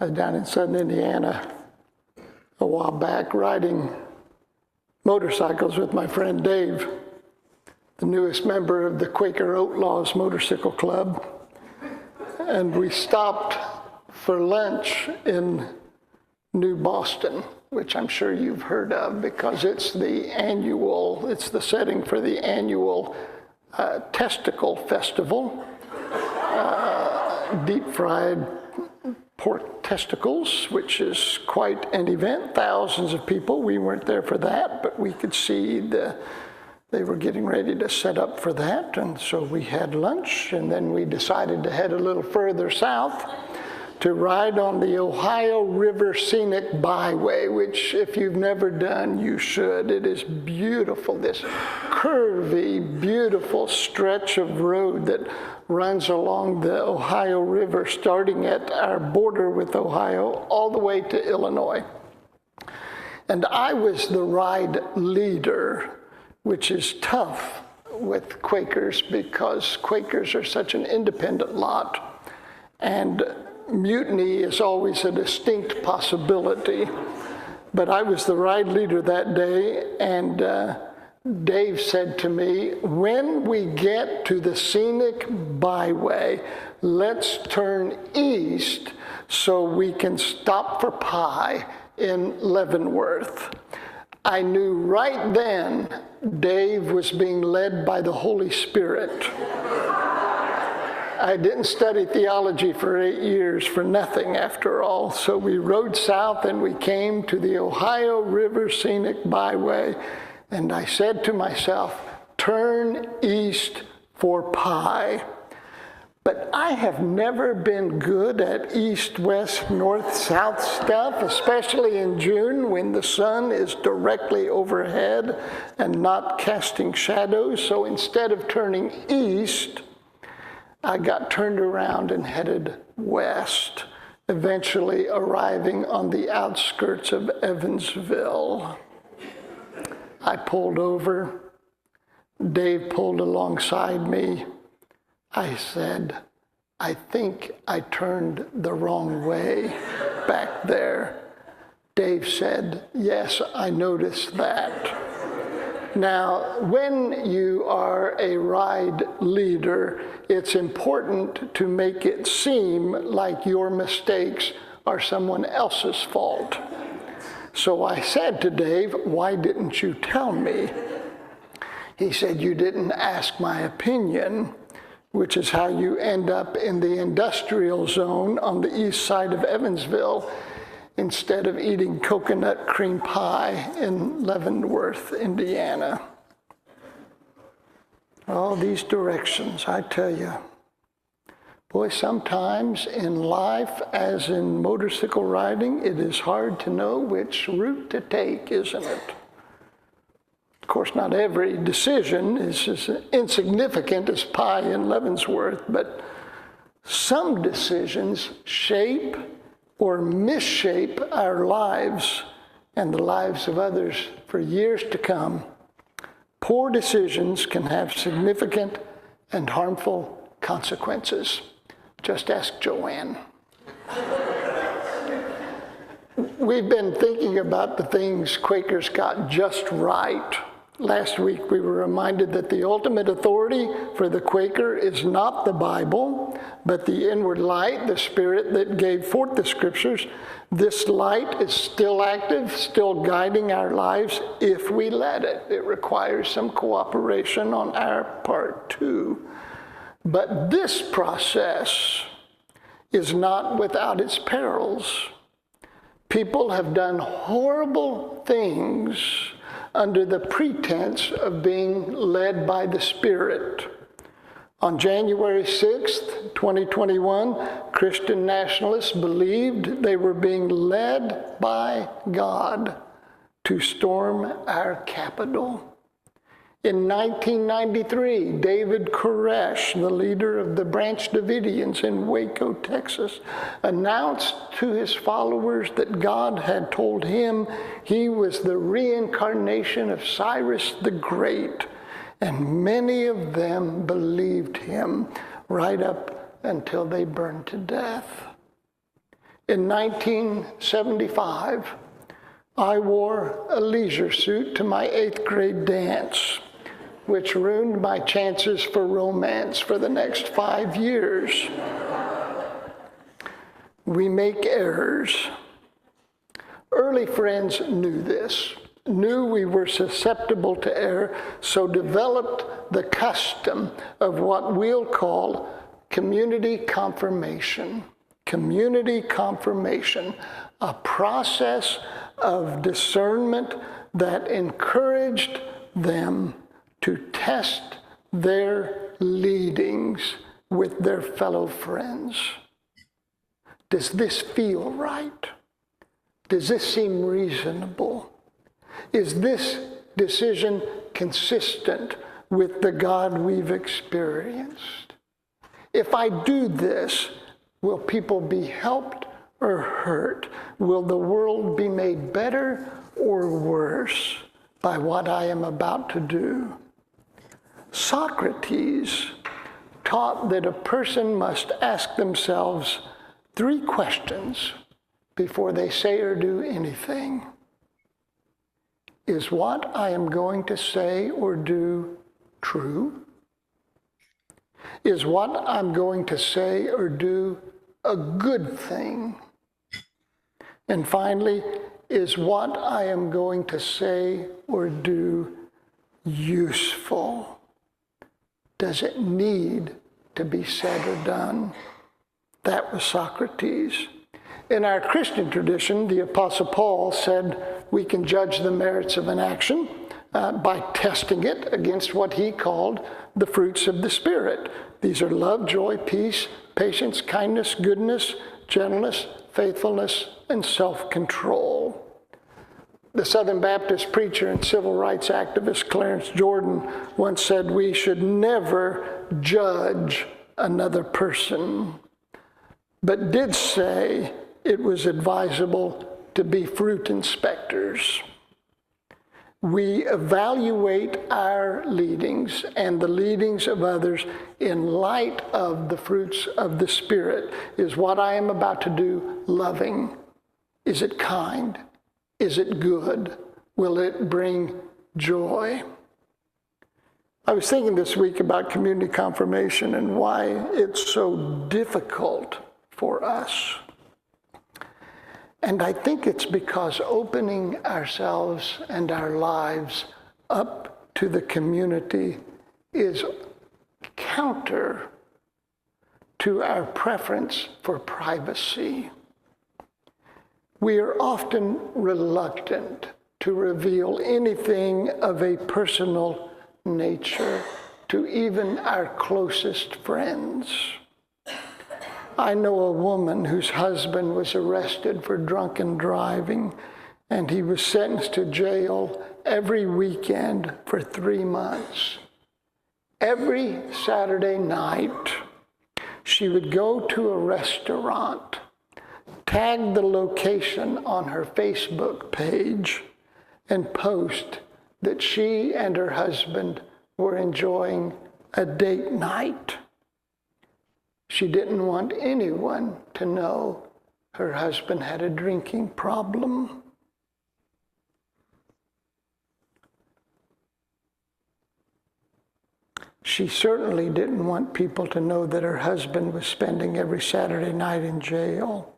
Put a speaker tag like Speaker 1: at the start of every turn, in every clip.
Speaker 1: I was down in southern Indiana a while back riding motorcycles with my friend Dave, the newest member of the Quaker Outlaws Motorcycle Club. And we stopped for lunch in New Boston, which I'm sure you've heard of because it's the setting for the annual testicle festival, deep fried pork testicles, which is quite an event. Thousands of people. We weren't there for that, but we could see they were getting ready to set up for that. And so we had lunch, and then we decided to head a little further south to ride on the Ohio River Scenic Byway, which if you've never done, you should. It is beautiful, this curvy, beautiful stretch of road that runs along the Ohio River, starting at our border with Ohio, all the way to Illinois. And I was the ride leader, which is tough with Quakers because Quakers are such an independent lot, and mutiny is always a distinct possibility. But I was the ride leader that day, and Dave said to me, when we get to the scenic byway, let's turn east so we can stop for pie in Leavenworth. I knew right then Dave was being led by the Holy Spirit. I didn't study theology for 8 years for nothing, after all. So we rode south and we came to the Ohio River Scenic Byway. And I said to myself, turn east for pie. But I have never been good at east, west, north, south stuff, especially in June when the sun is directly overhead and not casting shadows. So instead of turning east, I got turned around and headed west, eventually arriving on the outskirts of Evansville. I pulled over. Dave pulled alongside me. I said, I think I turned the wrong way back there. Dave said, yes, I noticed that. Now, when you are a ride leader, it's important to make it seem like your mistakes are someone else's fault. So I said to Dave, why didn't you tell me? He said, you didn't ask my opinion, which is how you end up in the industrial zone on the east side of Evansville instead of eating coconut cream pie in Leavenworth, Indiana. All these directions, I tell you. Boy, sometimes in life, as in motorcycle riding, it is hard to know which route to take, isn't it? Of course, not every decision is as insignificant as pie in Leavenworth, but some decisions shape or misshape our lives and the lives of others for years to come. Poor decisions can have significant and harmful consequences. Just ask Joanne. We've been thinking about the things Quakers got just right. Last week we were reminded that the ultimate authority for the Quaker is not the Bible, but the inward light, the Spirit that gave forth the Scriptures. This light is still active, still guiding our lives if we let it. It requires some cooperation on our part too. But this process is not without its perils. People have done horrible things under the pretense of being led by the Spirit. On January 6th, 2021, Christian nationalists believed they were being led by God to storm our Capitol. In 1993, David Koresh, the leader of the Branch Davidians in Waco, Texas, announced to his followers that God had told him he was the reincarnation of Cyrus the Great, and many of them believed him right up until they burned to death. In 1975, I wore a leisure suit to my 8th grade dance, which ruined my chances for romance for the next 5 years. We make errors. Early friends knew this, knew we were susceptible to error, so developed the custom of what we'll call community confirmation. Community confirmation, a process of discernment that encouraged them to test their leadings with their fellow friends. Does this feel right? Does this seem reasonable? Is this decision consistent with the God we've experienced? If I do this, will people be helped or hurt? Will the world be made better or worse by what I am about to do? Socrates taught that a person must ask themselves 3 questions before they say or do anything. Is what I am going to say or do true? Is what I'm going to say or do a good thing? And finally, is what I am going to say or do useful? Does it need to be said or done? That was Socrates. In our Christian tradition, the Apostle Paul said we can judge the merits of an action by testing it against what he called the fruits of the Spirit. These are love, joy, peace, patience, kindness, goodness, gentleness, faithfulness, and self-control. The Southern Baptist preacher and civil rights activist Clarence Jordan once said we should never judge another person, but did say it was advisable to be fruit inspectors. We evaluate our leadings and the leadings of others in light of the fruits of the Spirit. Is what I am about to do loving? Is it kind? Is it good? Will it bring joy? I was thinking this week about community confirmation and why it's so difficult for us. And I think it's because opening ourselves and our lives up to the community is counter to our preference for privacy. We are often reluctant to reveal anything of a personal nature to even our closest friends. I know a woman whose husband was arrested for drunken driving, and he was sentenced to jail every weekend for 3 months. Every Saturday night, she would go to a restaurant, tag the location on her Facebook page, and post that she and her husband were enjoying a date night. She didn't want anyone to know her husband had a drinking problem. She certainly didn't want people to know that her husband was spending every Saturday night in jail.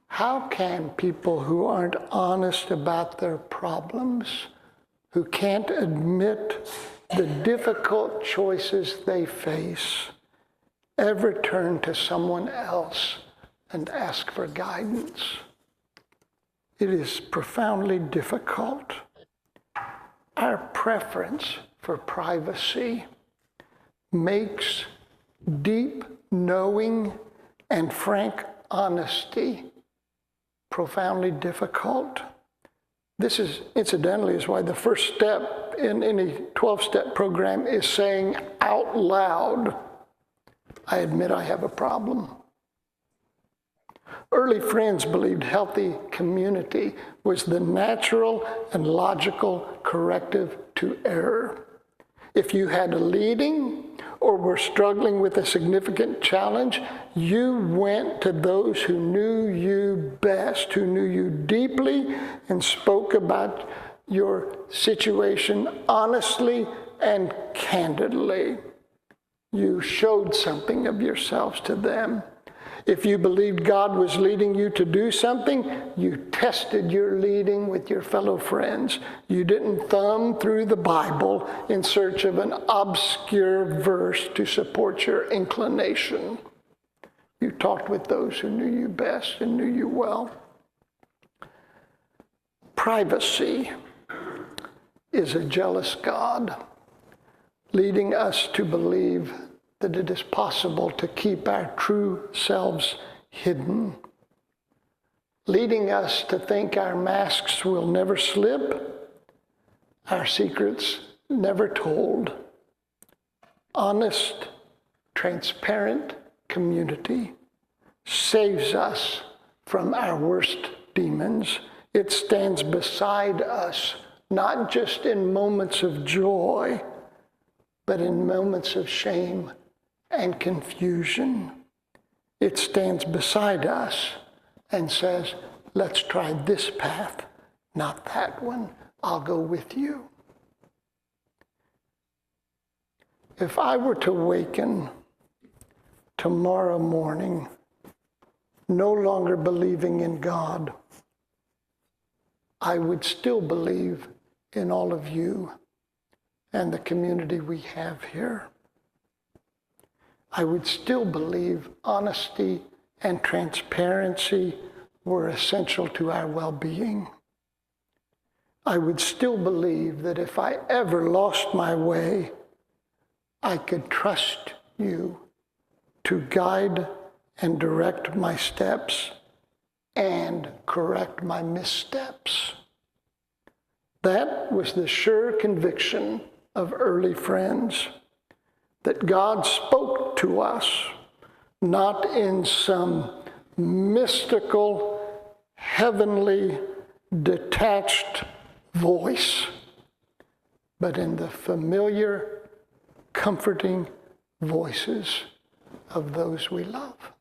Speaker 1: How can people who aren't honest about their problems, who can't admit the difficult choices they face, ever turn to someone else and ask for guidance? It is profoundly difficult. Our preference for privacy makes deep knowing and frank honesty profoundly difficult. This is, incidentally, is why the first step in any 12-step program is saying out loud, I admit I have a problem. Early friends believed healthy community was the natural and logical corrective to error. If you had a leading or were struggling with a significant challenge, you went to those who knew you best, who knew you deeply, and spoke about your situation honestly and candidly. You showed something of yourselves to them. If you believed God was leading you to do something, you tested your leading with your fellow friends. You didn't thumb through the Bible in search of an obscure verse to support your inclination. You talked with those who knew you best and knew you well. Privacy is a jealous God, leading us to believe that it is possible to keep our true selves hidden, leading us to think our masks will never slip, our secrets never told. Honest, transparent community saves us from our worst demons. It stands beside us, not just in moments of joy, but in moments of shame and confusion. It stands beside us and says, let's try this path, not that one. I'll go with you. If I were to waken tomorrow morning no longer believing in God, I would still believe in all of you and the community we have here. I would still believe honesty and transparency were essential to our well-being. I would still believe that if I ever lost my way, I could trust you to guide and direct my steps and correct my missteps. That was the sure conviction of early friends, that God spoke to us, not in some mystical, heavenly, detached voice, but in the familiar, comforting voices of those we love.